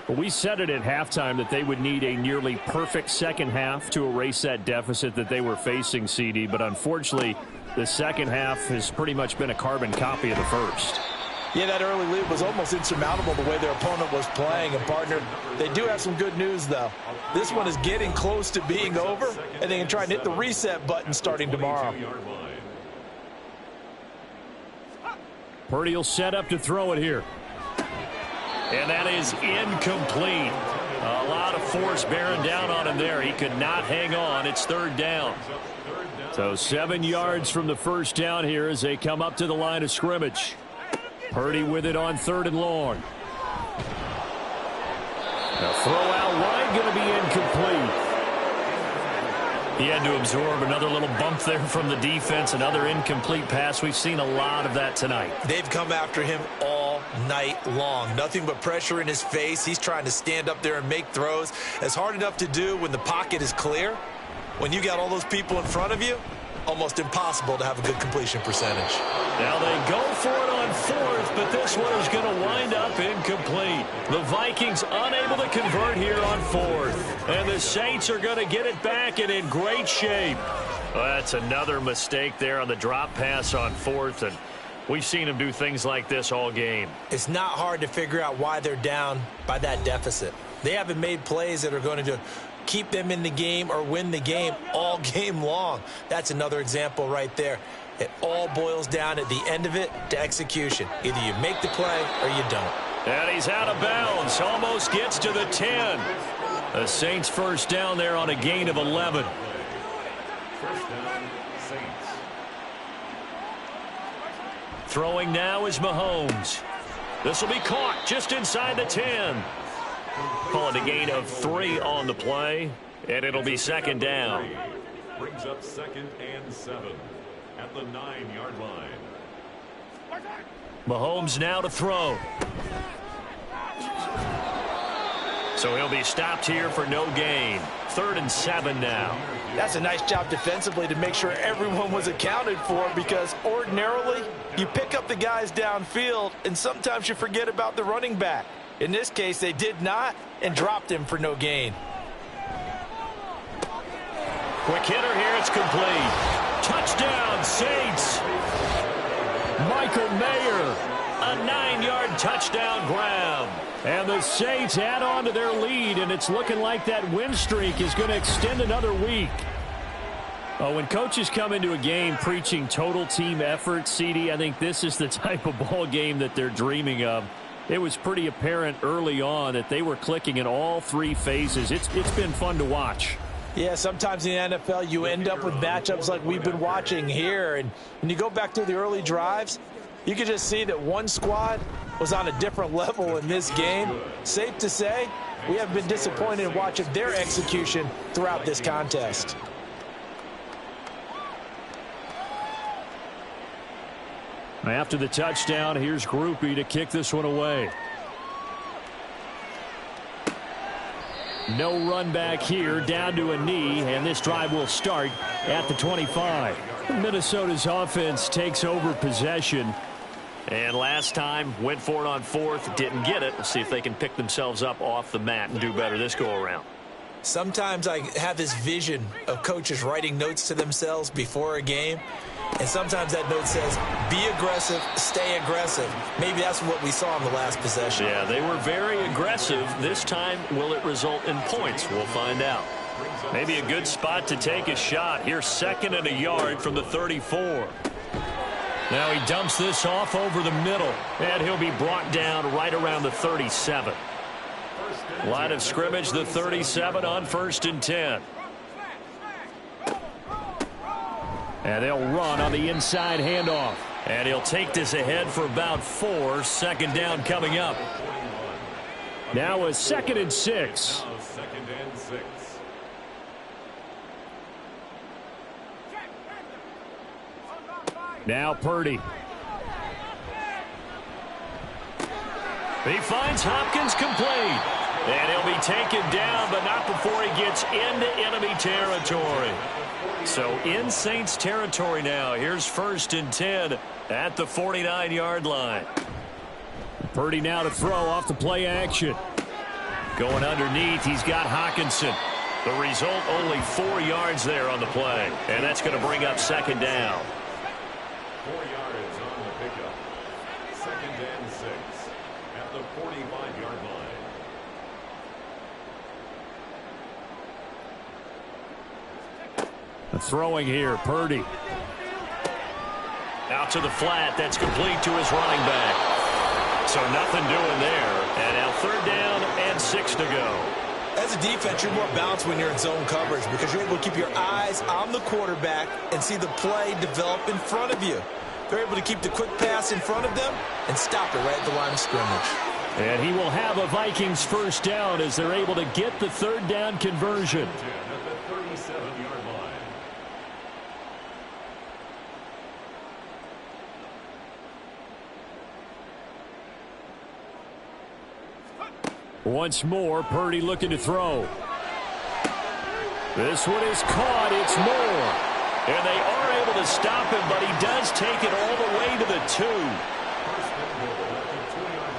We said it at halftime that they would need a nearly perfect second half to erase that deficit that they were facing, CD. But unfortunately, the second half has pretty much been a carbon copy of the first. Yeah, that early lead was almost insurmountable the way their opponent was playing. And, partner, they do have some good news, though. This one is getting close to being over, and they can try and hit the reset button starting tomorrow. Purdy will set up to throw it here. And that is incomplete. A lot of force bearing down on him there. He could not hang on. It's third down. So 7 yards from the first down here as they come up to the line of scrimmage. Purdy with it on 3rd and long. The throw out wide going to be incomplete. He had to absorb another little bump there from the defense, another incomplete pass. We've seen a lot of that tonight. They've come after him all night long. Nothing but pressure in his face. He's trying to stand up there and make throws. It's hard enough to do when the pocket is clear. When you got all those people in front of you, almost impossible to have a good completion percentage. Now they go for it on 4th, but this one is going to wind up incomplete. The Vikings unable to convert here on 4th. And the Saints are going to get it back and in great shape. Well, that's another mistake there on the drop pass on 4th, and we've seen them do things like this all game. It's not hard to figure out why they're down by that deficit. They haven't made plays that are going to keep them in the game or win the game all game long. That's another example right there. It all boils down at the end of it to execution. Either you make the play or you don't. And he's out of bounds. Almost gets to the 10. The Saints first down there on a gain of 11. First down, Saints. Throwing now is Mahomes. This will be caught just inside the 10. Call it a gain of 3 on the play, and it'll be second down. Brings up 2nd and 7 at the 9-yard line. Mahomes now to throw. So he'll be stopped here for no gain. 3rd and 7 now. That's a nice job defensively to make sure everyone was accounted for, because ordinarily you pick up the guys downfield and sometimes you forget about the running back. In this case, they did not and dropped him for no gain. Quick hitter here. It's complete. Touchdown, Saints. Michael Mayer. A 9-yard touchdown grab. And the Saints add on to their lead, and it's looking like that win streak is going to extend another week. Oh, when coaches come into a game preaching total team effort, CD, I think this is the type of ball game that they're dreaming of. It was pretty apparent early on that they were clicking in all 3 phases. It's been fun to watch. Yeah, sometimes in the NFL you end up with matchups like we've been watching here. And when you go back to the early drives, you can just see that one squad was on a different level in this game. Safe to say, we have been disappointed in watching their execution throughout this contest. After the touchdown, here's Groupie to kick this one away. No run back here, down to a knee, and this drive will start at the 25. Minnesota's offense takes over possession. And last time, went for it on 4th, didn't get it. Let's see if they can pick themselves up off the mat and do better this go-around. Sometimes I have this vision of coaches writing notes to themselves before a game. And sometimes that note says, be aggressive, stay aggressive. Maybe that's what we saw in the last possession. Yeah, they were very aggressive. This time, will it result in points? We'll find out. Maybe a good spot to take a shot. Here's 2nd and a yard from the 34. Now he dumps this off over the middle, and he'll be brought down right around the 37. Line of scrimmage, the 37 on 1st and 10. And they'll run on the inside handoff. And he'll take this ahead for about 4. 2nd down coming up. Now a 2nd and 6. Now Purdy. He finds Hopkins complete. And he'll be taken down, but not before he gets into enemy territory. So in Saints territory now. Here's 1st and 10 at the 49-yard line. Purdy now to throw off the play action. Going underneath, he's got Hockenson. The result, only 4 yards there on the play. And that's going to bring up 2nd down. 4 yards on the pickup. 2nd and 6 at the 45-yard line. Throwing here, Purdy. Out to the flat. That's complete to his running back. So nothing doing there. And now 3rd down and 6 to go. As a defense, you're more balanced when you're in zone coverage because you're able to keep your eyes on the quarterback and see the play develop in front of you. They're able to keep the quick pass in front of them and stop it right at the line of scrimmage. And he will have a Vikings 1st down as they're able to get the 3rd down conversion. At the 37-yard line. Once more, Purdy looking to throw. This one is caught. It's Moore. And they are able to stop him, but he does take it all the way to the 2. First and goal at the 2-yard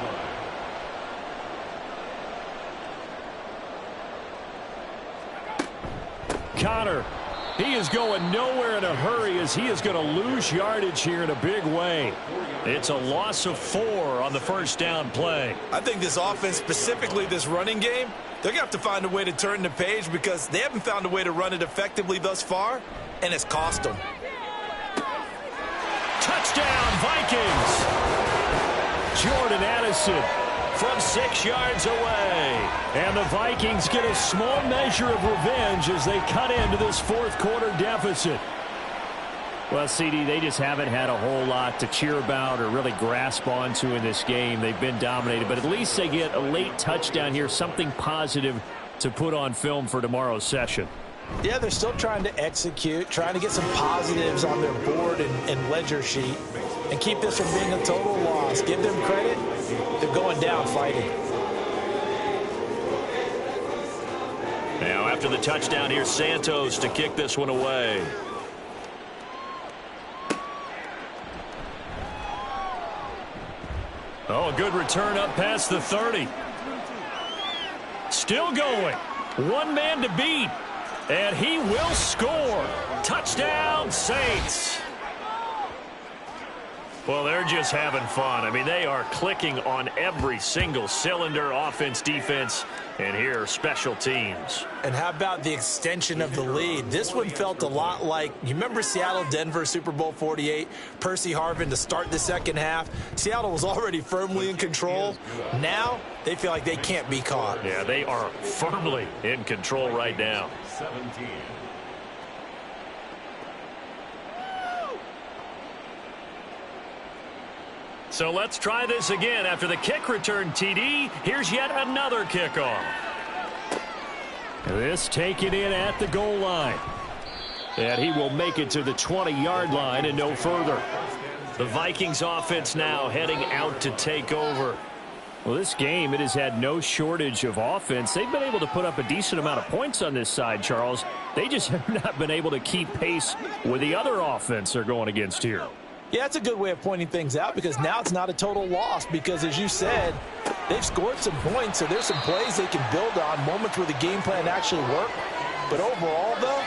line. Connor, he is going nowhere in a hurry as he is going to lose yardage here in a big way. It's a loss of 4 on the 1st down play. I think this offense, specifically this running game, they're going to have to find a way to turn the page because they haven't found a way to run it effectively thus far, and it's cost them. Touchdown, Vikings! Jordan Addison from 6 yards away. And the Vikings get a small measure of revenge as they cut into this 4th quarter deficit. Well, CD, they just haven't had a whole lot to cheer about or really grasp onto in this game. They've been dominated, but at least they get a late touchdown here, something positive to put on film for tomorrow's session. Yeah, they're still trying to execute, trying to get some positives on their board and ledger sheet and keep this from being a total loss. Give them credit. They're going down fighting. Now, after the touchdown, here's Santos to kick this one away. Oh, a good return up past the 30. Still going. One man to beat. And he will score. Touchdown, Saints. Well, they're just having fun. I mean, they are clicking on every single cylinder, offense, defense, and here, special teams. And how about the extension of the lead? This one felt a lot like, you remember Seattle-Denver Super Bowl 48, Percy Harvin to start the second half? Seattle was already firmly in control. Now, they feel like they can't be caught. Yeah, they are firmly in control right now. 17. So let's try this again. After the kick return TD, here's yet another kickoff. This taken in at the goal line. And he will make it to the 20-yard line and no further. The Vikings offense now heading out to take over. Well, this game, it has had no shortage of offense. They've been able to put up a decent amount of points on this side, Charles. They just have not been able to keep pace with the other offense they're going against here. Yeah, it's a good way of pointing things out because now it's not a total loss because, as you said, they've scored some points, so there's some plays they can build on, moments where the game plan actually worked. But overall, though,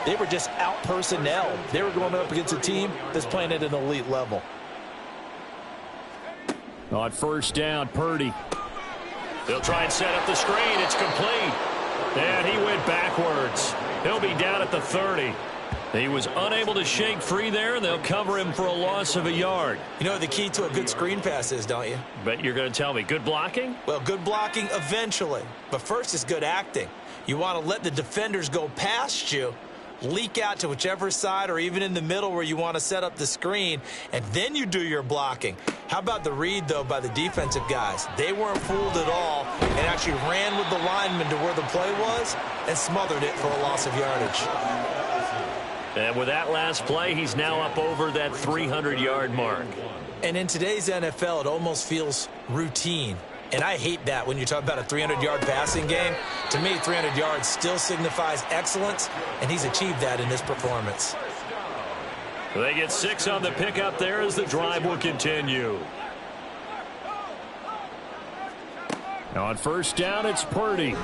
they were just out-personnel. They were going up against a team that's playing at an elite level. On 1st down, Purdy. They'll try and set up the screen. It's complete. And he went backwards. He'll be down at the 30. He was unable to shake free there, and they'll cover him for a loss of a yard. You know what the key to a good screen pass is, don't you? Bet you're going to tell me. Good blocking? Well, good blocking eventually. But first is good acting. You want to let the defenders go past you, leak out to whichever side or even in the middle where you want to set up the screen, and then you do your blocking. How about the read, though, by the defensive guys? They weren't fooled at all and actually ran with the lineman to where the play was and smothered it for a loss of yardage. And with that last play, he's now up over that 300-yard mark. And in today's NFL, it almost feels routine. And I hate that when you talk about a 300-yard passing game. To me, 300 yards still signifies excellence, and he's achieved that in this performance. They get 6 on the pickup there as the drive will continue. Now on 1st down, it's Purdy.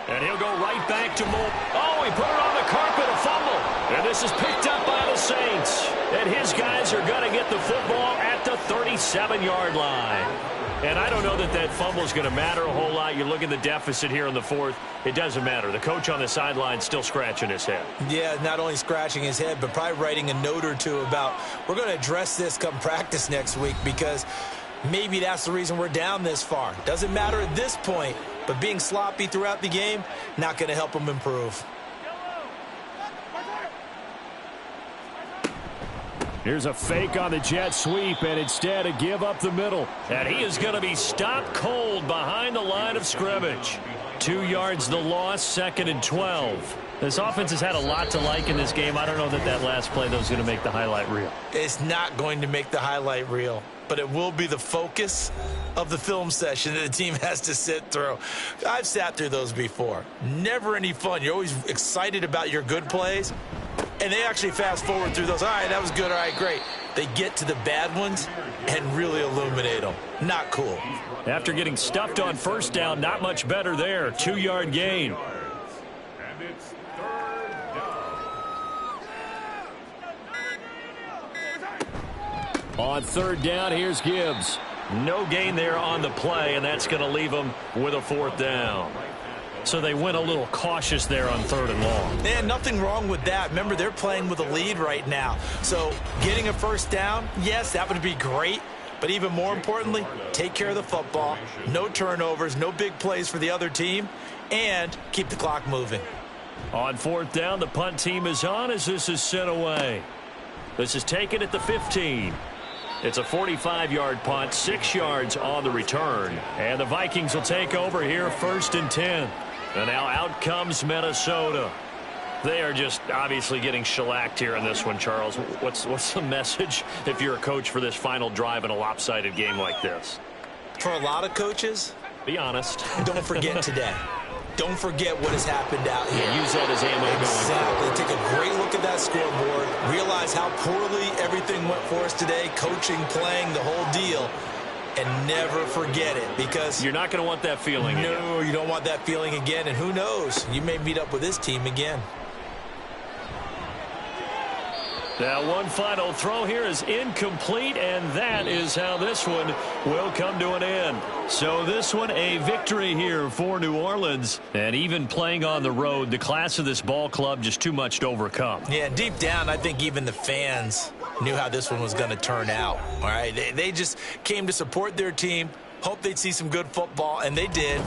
And he'll go right back to Moore. Oh, he put it on the carpet, a fumble. And this is picked up by the Saints. And his guys are going to get the football at the 37-yard line. And I don't know that that fumble is going to matter a whole lot. You look at the deficit here in the fourth. It doesn't matter. The coach on the sideline still scratching his head. Yeah, not only scratching his head, but probably writing a note or two about, we're going to address this come practice next week, because maybe that's the reason we're down this far. Doesn't matter at this point, but being sloppy throughout the game, not going to help them improve. Here's a fake on the jet sweep, and instead a give up the middle. And he is going to be stopped cold behind the line of scrimmage. 2 yards the loss, 2nd and 12. This offense has had a lot to like in this game. I don't know that that last play, though, is going to make the highlight reel. It's not going to make the highlight reel, but it will be the focus of the film session that the team has to sit through. I've sat through those before. Never any fun. You're always excited about your good plays, and they actually fast forward through those. All right, that was good. All right, great. They get to the bad ones and really illuminate them. Not cool. After getting stuffed on first down, not much better there. 2-yard gain. And it's 3rd down. On 3rd down, here's Gibbs. No gain there on the play, and that's going to leave them with a 4th down. So they went a little cautious there on 3rd and long. And nothing wrong with that. Remember, they're playing with a lead right now. So getting a first down, yes, that would be great. But even more importantly, take care of the football. No turnovers, no big plays for the other team, and keep the clock moving. On 4th down, the punt team is on as this is sent away. This is taken at the 15. It's a 45-yard punt, 6 yards on the return. And the Vikings will take over here, 1st and 10. And now out comes Minnesota. They are just obviously getting shellacked here in this one, Charles. What's the message if you're a coach for this final drive in a lopsided game like this? For a lot of coaches, be honest. Don't forget today. Don't forget what has happened out here. Yeah, use that as ammo going forward. Exactly. Take a great look at that scoreboard. Realize how poorly everything went for us today. Coaching, playing, the whole deal. And never forget it, because you're not going to want that feeling again. No, you don't want that feeling again. And who knows? You may meet up with this team again. Now one final throw here is incomplete, and that is how this one will come to an end. So this one a victory here for New Orleans. And even playing on the road, the class of this ball club just too much to overcome. Yeah, deep down, I think even the fans knew how this one was going to turn out. All right, they just came to support their team, hoped they'd see some good football, and they did.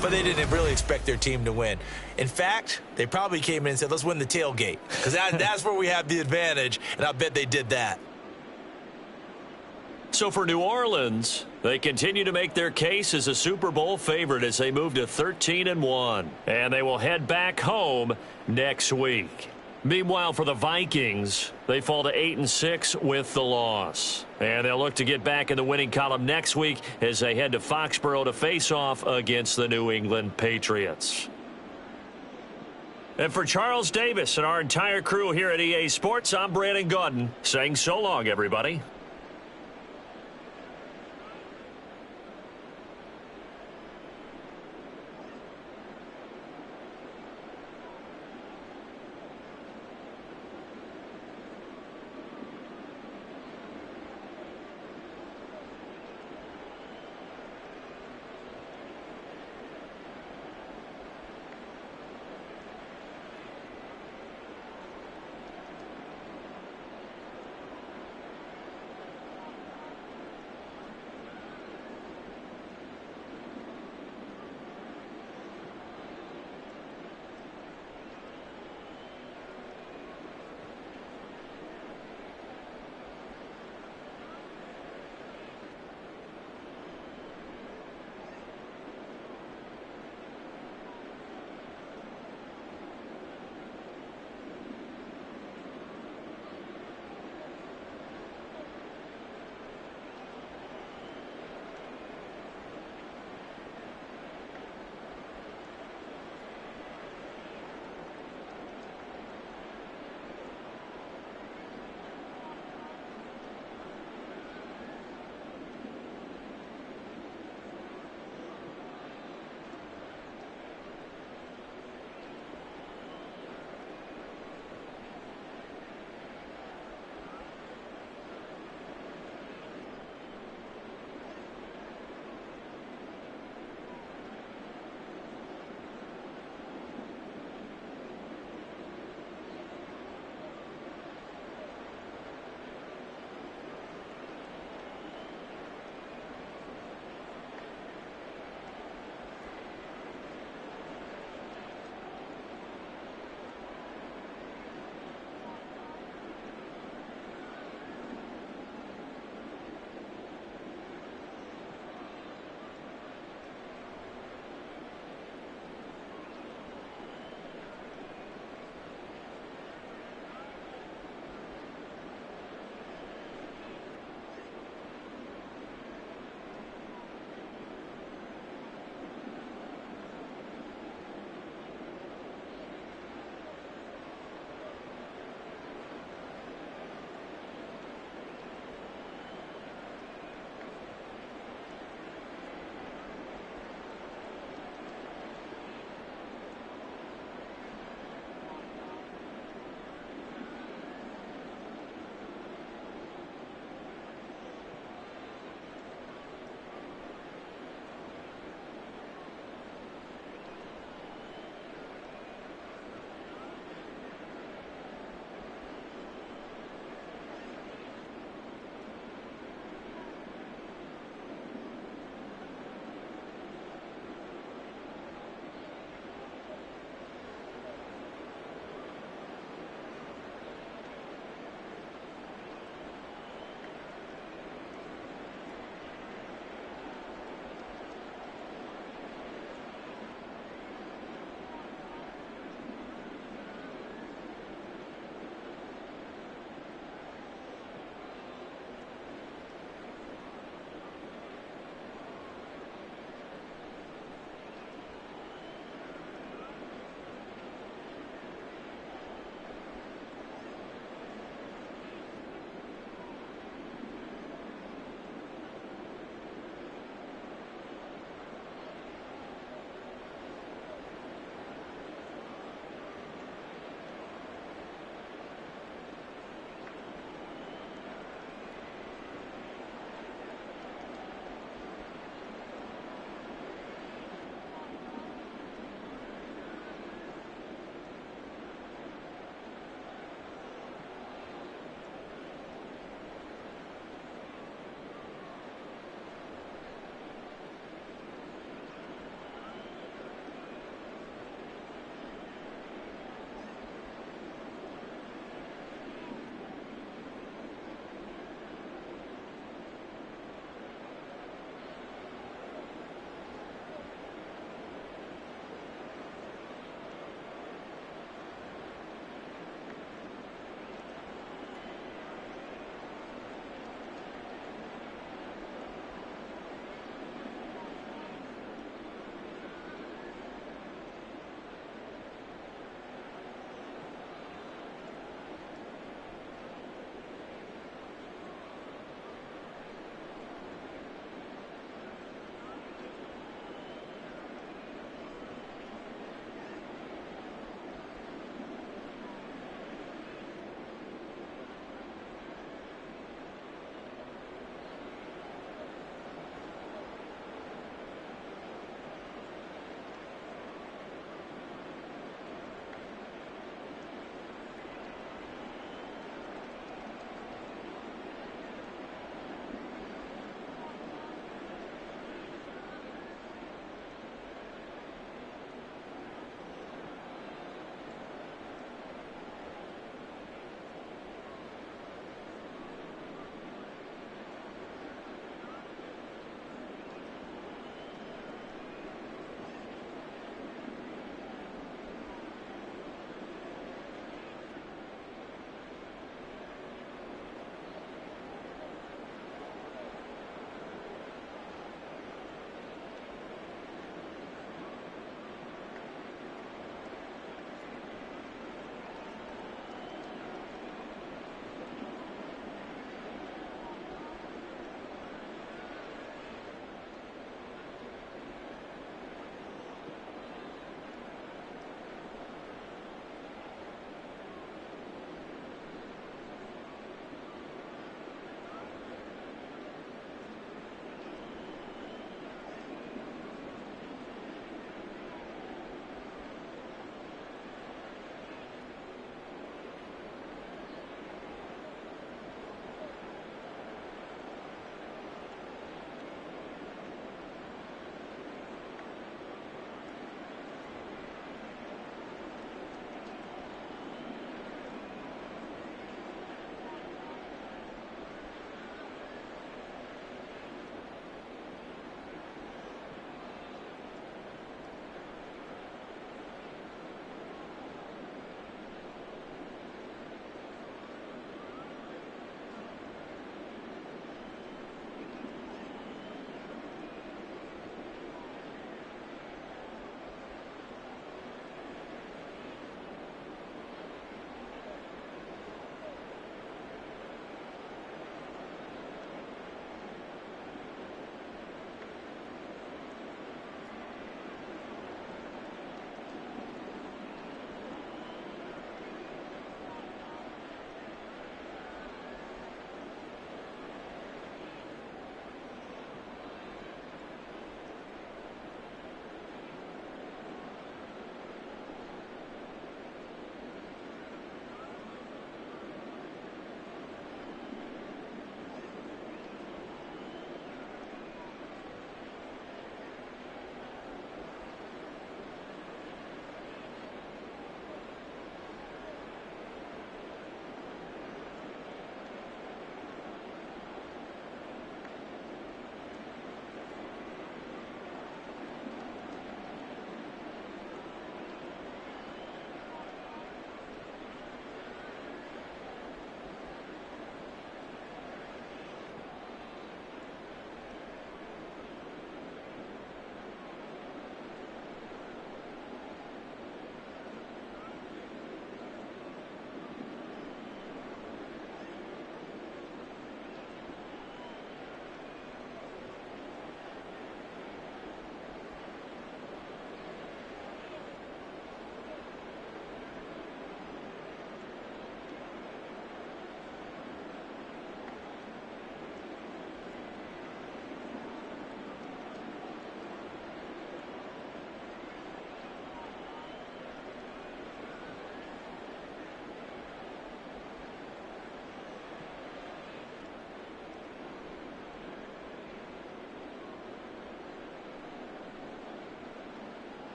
But they didn't really expect their team to win. In fact, they probably came in and said, let's win the tailgate, because that's where we have the advantage, and I bet they did that. So for New Orleans, they continue to make their case as a Super Bowl favorite as they move to 13-1. And they will head back home next week. Meanwhile, for the Vikings, they fall to 8-6 with the loss. And they'll look to get back in the winning column next week as they head to Foxborough to face off against the New England Patriots. And for Charles Davis and our entire crew here at EA Sports, I'm Brandon Gaudin saying so long, everybody.